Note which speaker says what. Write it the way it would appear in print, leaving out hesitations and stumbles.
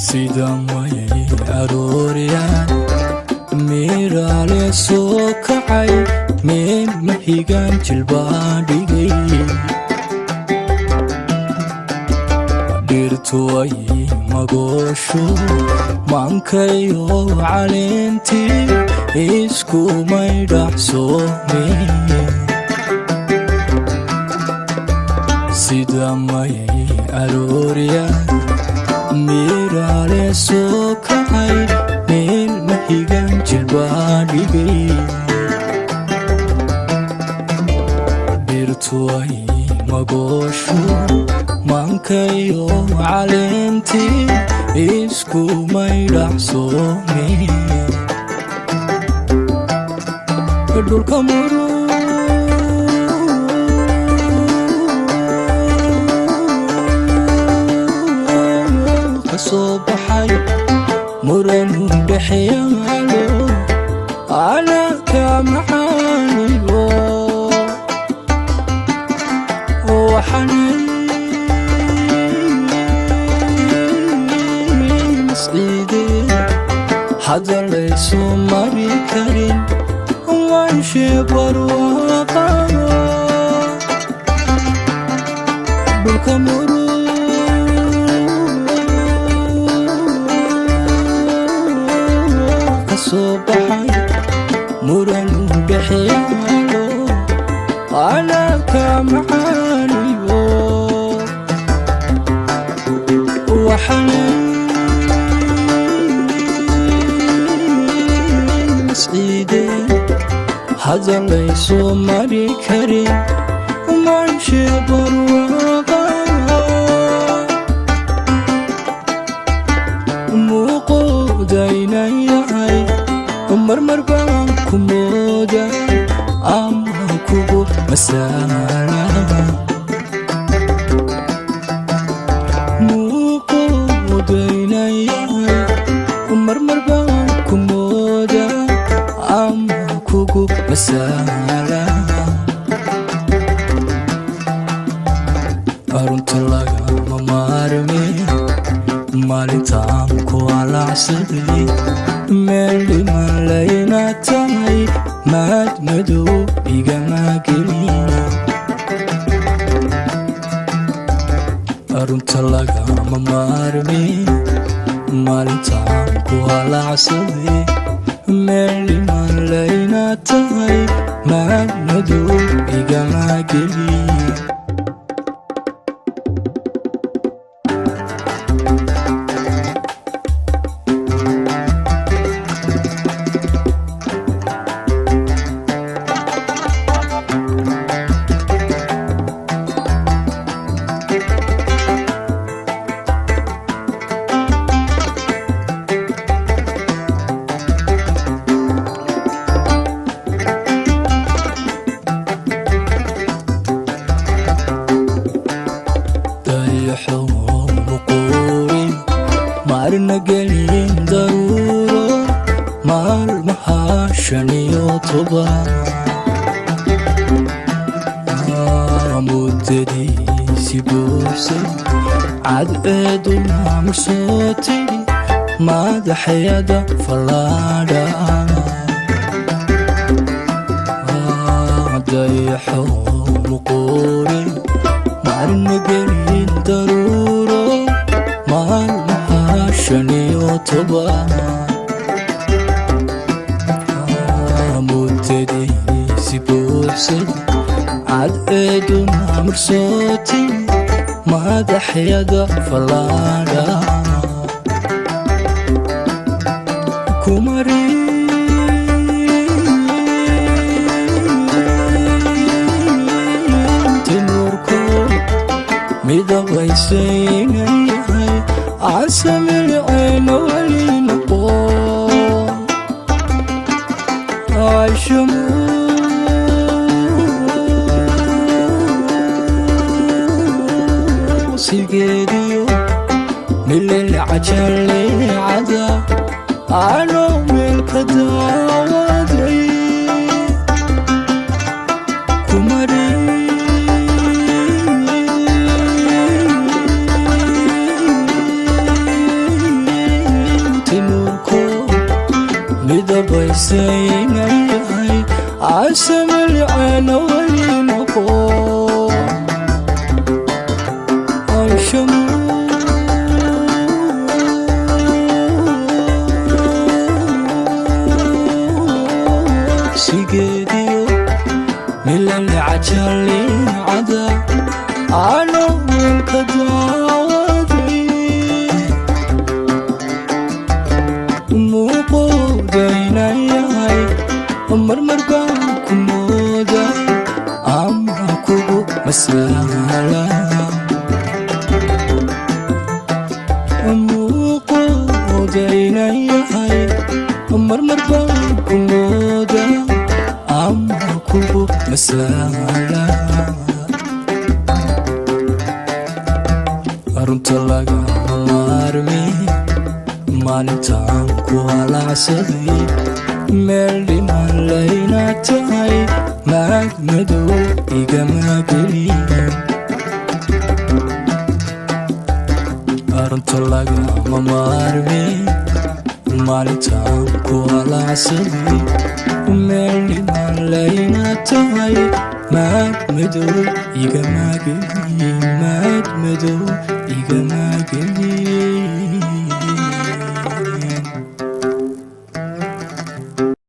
Speaker 1: sida may arooriyaan meeraale soo kacay meel mahigaan jilbaa dhigay dhirtu ay magoosho maankayo caleentii isku may dhacsoomeen sida may arooriyaan meeraale soo kacay meel mahigaan jilbaa dhigay dhirtu ay magoosho maankayo caleentii isku may dhacsoomeen dhulka murug soo baxay muran dhexyaalo calaalka macaanigo waxaan masciideen hadda laysu mari karin waanshe barwaaqa dhulka murug soo baxay muran dhexyaalo calaalka macaanigo waxaan masciideen hadda laysu mari karin maanshe barwaaqa muuqoodaynayay marmar baan ku mooda ama kugu masaala muuqoodaynayay marmar baan ku mooda ama kugu masaala arunta lagama maarmeen maalintaan ku alacsaday meel dhiman layna tahay maad madow igama gelin arunta lagama maarmeen maalintaan ku alacsaday meel dhiman layna tahay maad madow igama gelin marna gelin daruuro maalmaha 15 muddadiisi buuxsay cadceeduna marsoo tiri madaxyada fallaadha dayaxo muquuri marna gelin daruuro maalmaha 15 muddadiisi buuxsay cadceeduna marsoo tiri madaxyada fallaadha kumari tinurko midabaysaynayhay casamilcayna walinaqo ayshamu عجلي عدا أنا ملك داودي كمري تنوركو مدبيسين أيهاي عسم العين ولينكو عشمو سيقديو ملل عجلي عدا أنا ملك داودي موقودين أيهاي مرمر باكمودا أماكو مسالا موقودين أيهاي مرمر باكمودا أماكو مسالا أرنت لغا مارمي maalintaan ku halacsaday meel dhiman layna tahay maag madow igama gelin arunta lagama maarmin maalintaan ku halacsaday meel dhiman layna tahay maag madow igama gelin maag madow igama gelin